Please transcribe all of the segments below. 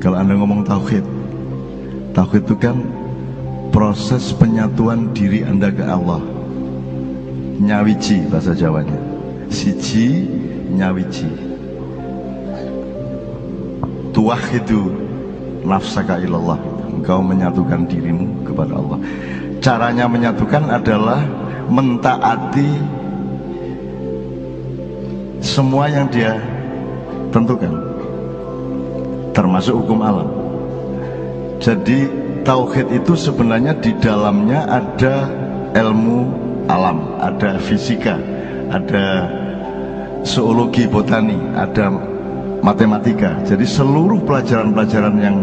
Kalau Anda ngomong tauhid, tauhid itu kan proses penyatuan diri Anda ke Allah. Nyawiji bahasa Jawanya, siji nyawiji. Tuwahidu nafsaka ilallah, engkau menyatukan dirimu kepada Allah. Caranya menyatukan adalah mentaati semua yang Dia tentukan, termasuk hukum alam. Jadi tauhid itu sebenarnya di dalamnya ada ilmu alam, ada fisika, ada zoologi, botani, ada matematika. Jadi seluruh pelajaran-pelajaran yang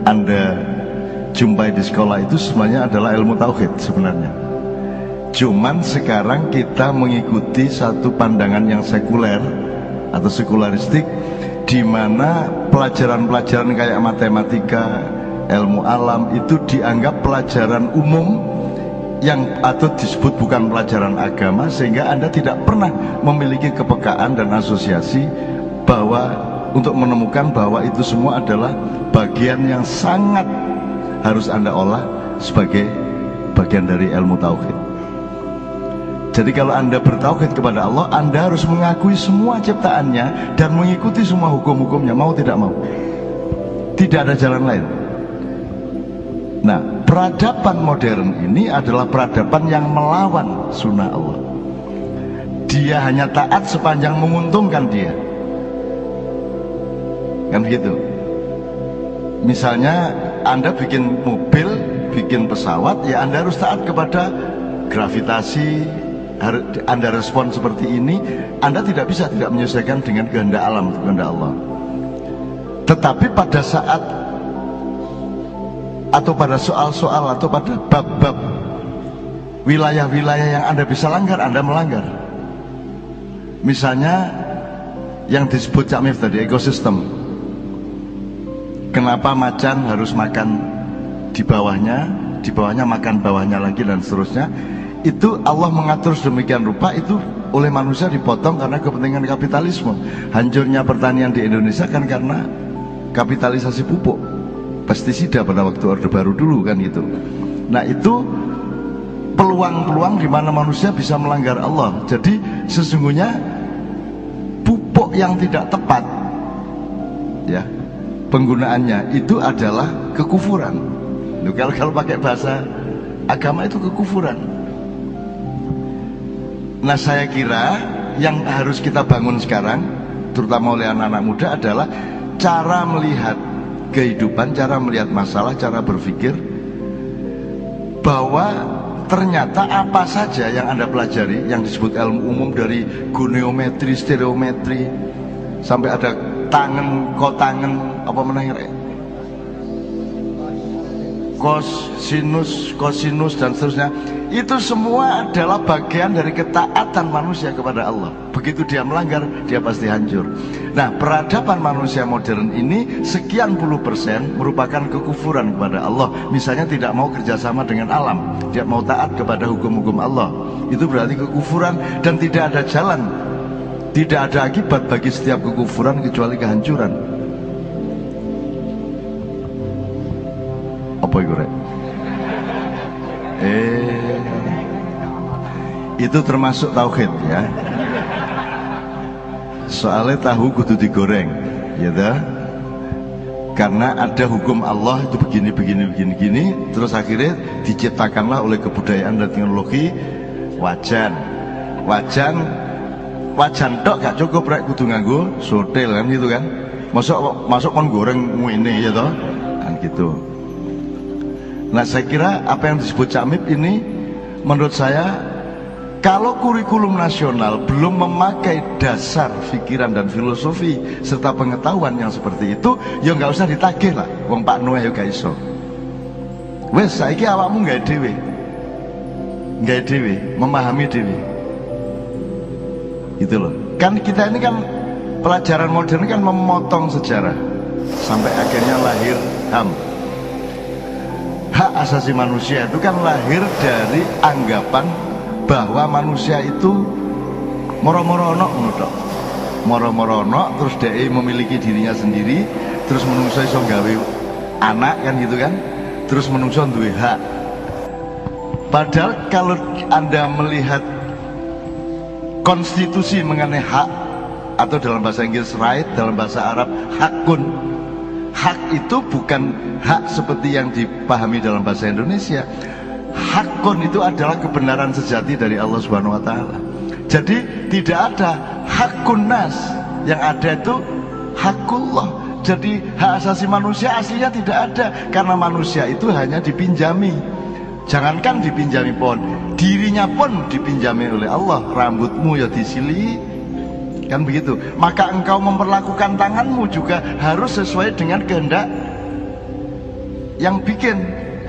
Anda jumpai di sekolah itu sebenarnya adalah ilmu tauhid sebenarnya. Cuman sekarang kita mengikuti satu pandangan yang sekuler atau sekularistik, di mana pelajaran-pelajaran kayak matematika, ilmu alam itu dianggap pelajaran umum yang atau disebut bukan pelajaran agama, sehingga Anda tidak pernah memiliki kepekaan dan asosiasi bahwa untuk menemukan bahwa itu semua adalah bagian yang sangat harus Anda olah sebagai bagian dari ilmu tauhid. Jadi kalau Anda bertauhid kepada Allah, Anda harus mengakui semua ciptaannya dan mengikuti semua hukum-hukumnya, mau tidak mau. Tidak ada jalan lain. Nah, peradaban modern ini adalah peradaban yang melawan sunnah Allah. Dia hanya taat sepanjang menguntungkan dia. Kan gitu. Misalnya Anda bikin mobil, bikin pesawat, ya Anda harus taat kepada gravitasi. Anda respon seperti ini, Anda tidak bisa tidak menyesuaikan dengan kehendak alam, kehendak Allah. Tetapi pada saat atau pada soal-soal atau pada bab-bab wilayah-wilayah yang Anda bisa langgar, Anda melanggar. Misalnya yang disebut Cak Mif tadi, ekosistem. Kenapa macan harus makan di bawahnya makan bawahnya lagi dan seterusnya. Itu Allah mengatur sedemikian rupa, itu oleh manusia dipotong karena kepentingan kapitalisme. Hancurnya pertanian di Indonesia kan karena kapitalisasi pupuk, pestisida pada waktu Orde Baru dulu kan gitu. Nah itu peluang-peluang di mana manusia bisa melanggar Allah. Jadi sesungguhnya pupuk yang tidak tepat, ya, penggunaannya itu adalah kekufuran. Kalau pakai bahasa agama itu kekufuran. Nah saya kira yang harus kita bangun sekarang, terutama oleh anak-anak muda, adalah cara melihat kehidupan, cara melihat masalah, cara berpikir bahwa ternyata apa saja yang Anda pelajari, yang disebut ilmu umum, dari goniometri, stereometri, sampai ada tangen, kotangen, apa menanya, kosinus dan seterusnya, itu semua adalah bagian dari ketaatan manusia kepada Allah. Begitu dia melanggar, dia pasti hancur. Nah, peradaban manusia modern ini sekian puluh persen merupakan kekufuran kepada Allah. Misalnya tidak mau kerjasama dengan alam, tidak mau taat kepada hukum-hukum Allah, itu berarti kekufuran. Dan tidak ada jalan, tidak ada akibat bagi setiap kekufuran kecuali kehancuran. Apa itu, Rek? Itu termasuk tauhid ya. Soalnya tahu kudu digoreng, ya dah. Karena ada hukum Allah itu begini, terus akhirnya diciptakanlah oleh kebudayaan dan teknologi wajan tok gak cukup, Rek, kudu nganggo sotel kan gitu kan. Masuk kon goreng ini ya toh, kan gitu. Nah saya kira apa yang disebut Cak Mif ini, menurut saya kalau kurikulum nasional belum memakai dasar pikiran dan filosofi serta pengetahuan yang seperti itu, ya nggak usah ditagih lah. Wong Pak Noe ya gak iso. Wes saiki awakmu nggak dewe, memahami dewe. Gitu loh. Kan kita ini kan pelajaran modern kan memotong sejarah sampai akhirnya lahir HAM. Hak asasi manusia itu kan lahir dari anggapan bahwa manusia itu moro-moro ono, terus dia memiliki dirinya sendiri, terus menungso iso gawe anak kan gitu kan, terus menungso duwe hak. Padahal kalau Anda melihat konstitusi mengenai hak, atau dalam bahasa Inggris right, dalam bahasa Arab hakun, hak itu bukan hak seperti yang dipahami dalam bahasa Indonesia. Hakun itu adalah kebenaran sejati dari Allah Subhanahu wa taala. Jadi tidak ada hakun nas, yang ada itu hakullah. Jadi hak asasi manusia aslinya tidak ada, karena manusia itu hanya dipinjami. Jangankan dipinjami pohon, dirinya pun dipinjami oleh Allah. Rambutmu ya disili, kan begitu. Maka engkau memperlakukan tanganmu juga harus sesuai dengan kehendak yang bikin.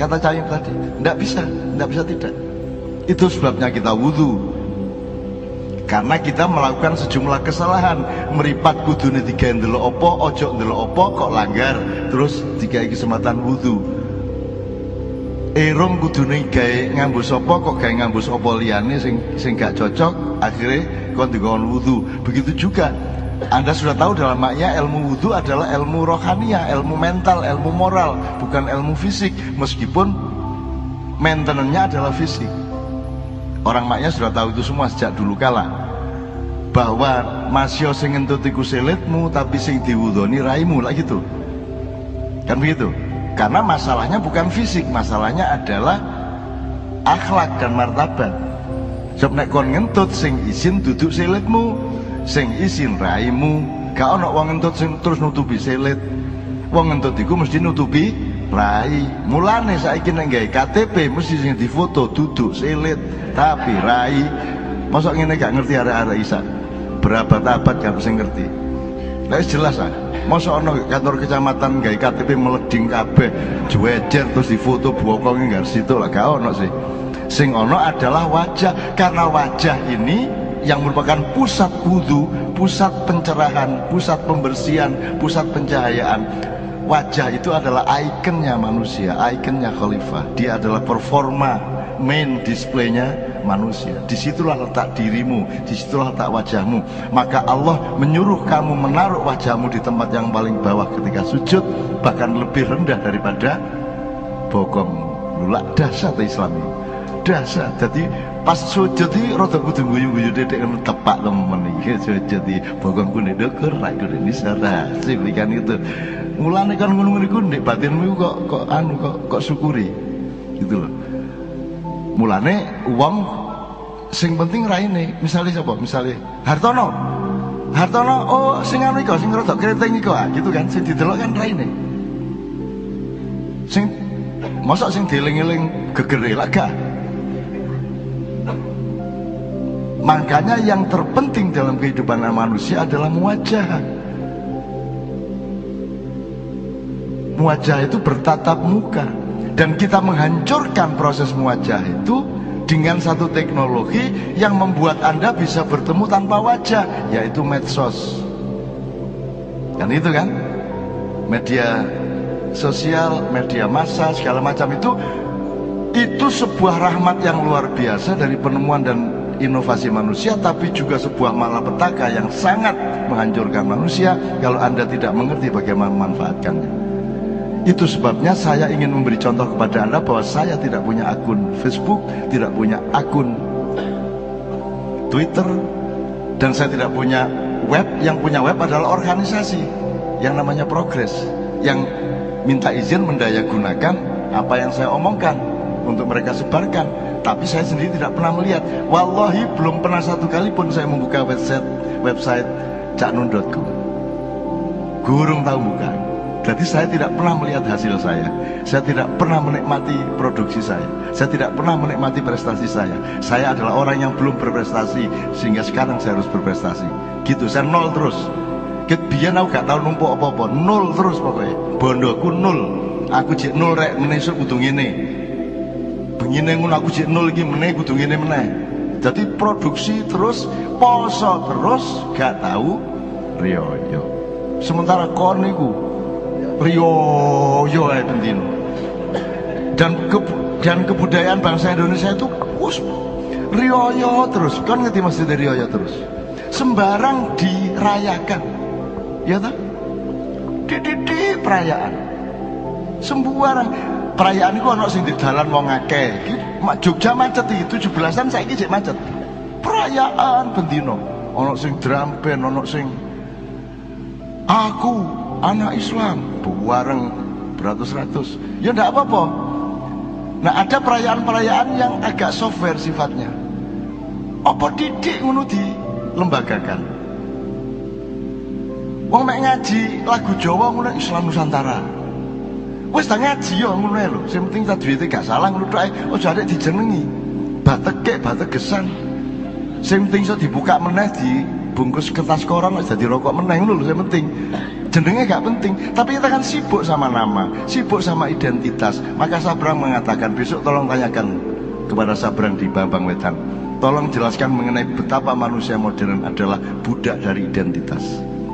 Kata Cahim tadi, tidak bisa tidak. Itu sebabnya kita wudhu, karena kita melakukan sejumlah kesalahan. Meripat kudune digawe ndelok apa, ojo ndelok apa kok langgar, terus digawe kesempatan wudhu. Irung kudune gawe ngambus apa kok gawe ngambus apa liyane sing gak cocok, akhirnya kon digawe wudhu. Begitu juga Anda sudah tahu dalam maknya ilmu wudhu adalah ilmu rohania, ilmu mental, ilmu moral, bukan ilmu fisik, meskipun maintenance-nya adalah fisik. Orang maknya sudah tahu itu semua sejak dulu kala, bahwa masya sing ngentut iku selitmu, tapi sing diwudhoni raimu lah gitu. Kan begitu? Karena masalahnya bukan fisik, masalahnya adalah akhlak dan martabat. Sebab nek kon ngentut sing izin duduk selitmu, sing izin raimu. Gak ono wong ngentut sing terus nutupi selit. Wong ngentut iku mesti nutupi rai. Mulane saiki nek gawe KTP mesti sing difoto duduk selit tapi rai. Mosok ngene gak ngerti arek-arek isa. Berabad-abad gak sing ngerti. Lah jelas ah. Mosok ono kantor kecamatan gawe KTP meleding kabeh, jejer terus difoto bokong enggak situ lah gak ono sih. Sing ono adalah wajah, karena wajah ini yang merupakan pusat wudhu, pusat pencerahan, pusat pembersihan, pusat pencahayaan. Wajah itu adalah ikonnya manusia, ikonnya khalifah. Dia adalah performa, main displaynya manusia. Disitulah letak dirimu, disitulah letak wajahmu. Maka Allah menyuruh kamu menaruh wajahmu di tempat yang paling bawah ketika sujud, bahkan lebih rendah daripada bokongmu. Lulak dahsyat Islam ini, dahsyat. Jadi pas sujud iki rada kudu guyu-guyu dedek tepak temen iki sujud iki bokongku nek ndukur ra kudu disarah siplikan itu. Mulane kan ngono-ngono iku ndek batinmu kok syukuri gitu loh. Mulane wong sing penting raine, misalnya siapa? Misalnya Hartono, oh sing anu iku, sing rada kreteng iku gitu kan, sing didelok kan raine. Sing mosok sing dieling-eling gegere lah gak. Makanya yang terpenting dalam kehidupan manusia adalah muwajah. Muwajah itu bertatap muka, dan kita menghancurkan proses muwajah itu dengan satu teknologi yang membuat Anda bisa bertemu tanpa wajah, yaitu medsos. Kan itu kan, media sosial, media massa, segala macam itu sebuah rahmat yang luar biasa dari penemuan dan inovasi manusia, tapi juga sebuah malapetaka yang sangat menghancurkan manusia kalau Anda tidak mengerti bagaimana memanfaatkannya. Itu sebabnya saya ingin memberi contoh kepada Anda bahwa saya tidak punya akun Facebook, tidak punya akun Twitter, dan saya tidak punya web. Yang punya web adalah organisasi yang namanya Progress, yang minta izin mendayagunakan apa yang saya omongkan untuk mereka sebarkan. Tapi saya sendiri tidak pernah melihat. Wallahi belum pernah satu kali pun saya membuka website caknun.com. Gurung tahu buka. Jadi saya tidak pernah melihat hasil saya. Saya tidak pernah menikmati produksi saya. Saya tidak pernah menikmati prestasi saya. Saya adalah orang yang belum berprestasi, sehingga sekarang saya harus berprestasi. Gitu, saya nol terus. Biyen aku gak tahu numpuk apa-apa, nol terus pokoknya. Bondoku nol. Aku jek nol rek menesuk kudu ngene. Bengine ngono aku jek nol iki meneh kudu ngene meneh. Jadi produksi terus, poso terus, gak tahu riyo. Sementara kon niku riyo ae bendino. Dan kebudayaan bangsa Indonesia itu riyo terus. Kan ngerti maksudnya riyo terus. Sembarang dirayakan. Ya tak? perayaan. Sembarang perayaan iku ana sing di dalan wong akeh. Iki Jogja macet iki 17-an saiki jek macet. Perayaan bendino. Ana sing drum band, ana sing aku anak Islam bareng beratus-ratus. Ya ndak apa-apa. Nah, ada perayaan-perayaan yang agak software sifatnya. Apa didik ngono dilembagakan. Wong mek ngaji lagu Jawa ngono Islam Nusantara. Wis tak ngaji yo ngono lho. Sing penting tajwide gak salah ngono tok ae. Aja arek dijenengi. Batekek, bategesan. Sing penting iso dibuka meneh dibungkus kertas koran wis dadi rokok meneh ngono lho sing penting. Jenenge gak penting, tapi kita kan sibuk sama nama, sibuk sama identitas. Maka Sabrang mengatakan, besok tolong tanyakan kepada Sabrang di Bambang Wetan, tolong jelaskan mengenai betapa manusia modern adalah budak dari identitas.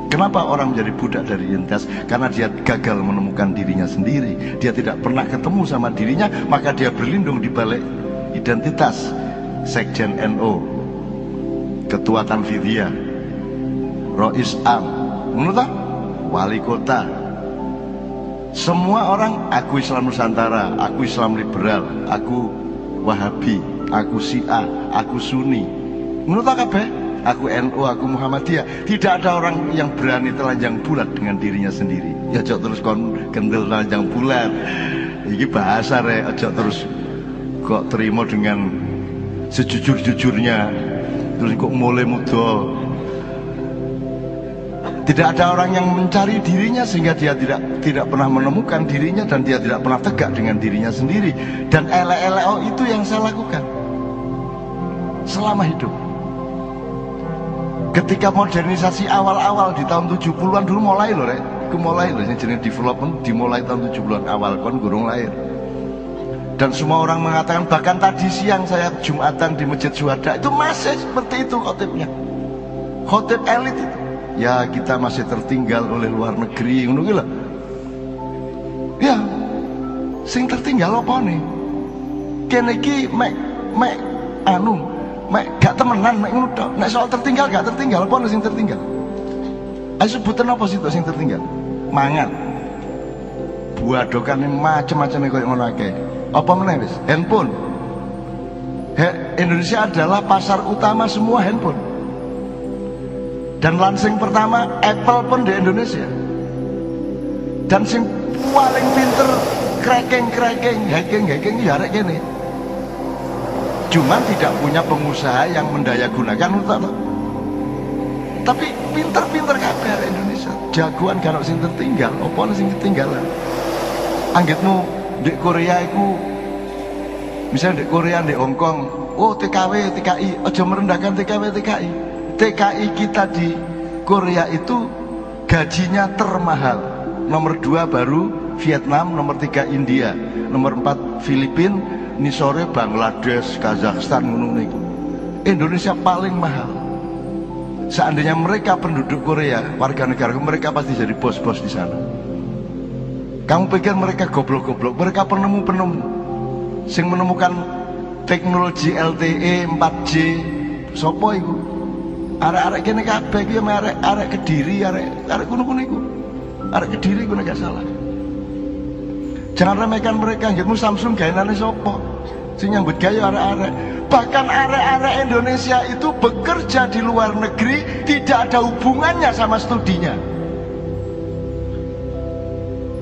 Kenapa orang menjadi budak dari identitas? Karena dia gagal menemukan dirinya sendiri. Dia tidak pernah ketemu sama dirinya, maka dia berlindung di balik identitas. Sekjen NU, Ketua Tanfidiyah, Rois Am, menurut wali kota, semua orang aku Islam Nusantara, aku Islam liberal, aku Wahabi, aku Syiah, aku Sunni. Menurut kabeh, aku NU, aku Muhammadiyah. Tidak ada orang yang berani telanjang bulat dengan dirinya sendiri. Ya ojo terus kon kendel telanjang bulat. Iki bahasa rek, ojo terus kok terima dengan sejujur-jujurnya. Terus kok mulai muda. Tidak ada orang yang mencari dirinya sehingga dia tidak pernah menemukan dirinya dan dia tidak pernah tegak dengan dirinya sendiri. Dan elek-elek itu yang saya lakukan selama hidup. Ketika modernisasi awal-awal di tahun 70-an dulu mulai loh rek. Mulai loh, yang jenis development dimulai tahun 70-an awal, kon gurung lahir. Dan semua orang mengatakan, bahkan tadi siang saya Jumatan di Masjid Syuhada itu masih seperti itu khotibnya. Khotib elit itu. Ya kita masih tertinggal oleh luar negeri ngono ki lho. Ya sing tertinggal apa nih? Kene iki mek gak temenan mek ngono tok. Nek soal tertinggal gak tertinggal apa sing tertinggal? Ayo sebutan apa sih sing tertinggal? Mangan. Buadokane macam-macam koyo ngono akeh. Apa meneh wis? Handphone. Indonesia adalah pasar utama semua handphone. Dan launching pertama Apple pun di Indonesia. Dan sing paling pinter hacking ya arek kene. Cuman tidak punya pengusaha yang mendayagunakan untuk. Tapi pinter-pinter kabeh arek Indonesia. Jagoan kan sing tertinggal, apa sing ketinggalan. Anggitmu di Korea iku misalnya di Korea, di Hong Kong, oh TKW, TKI, aja merendahkan TKW, TKI. TKI kita di Korea itu gajinya termahal. Nomor 2 baru Vietnam, nomor 3 India, nomor 4 Filipina, ini sore Bangladesh, Kazakhstan, ngono niku. Indonesia paling mahal. Seandainya mereka penduduk Korea, warga negara mereka pasti jadi bos-bos di sana. Kamu pikir mereka goblok-goblok? Mereka penemu-penemu sing menemukan teknologi LTE, 4G, sopo iku? Arek-arek kene kabeh iki arek Kediri, arek kuno-kuno iku. Arek Kediri iku nek gak salah. Jangan remehkan mereka, nggetmu Samsung gaenane sapa? Sing nyambut gawe arek-arek. Bahkan arek-arek Indonesia itu bekerja di luar negeri tidak ada hubungannya sama studinya.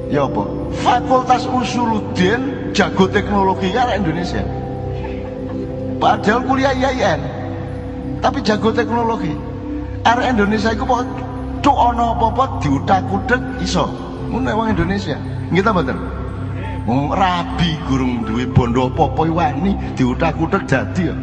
Ya apa? Fakultas Usuluddin jago teknologi arek Indonesia. Padahal kuliah IAIN. Tapi jago teknologi. Arek Indonesia iku kok cuk ana apa-apa diutak-utek iso. Ngono wong Indonesia. Nggih ta mboten? Wong rabi gurung duwe bondo apa-apa wani diutak-utek dadi ya.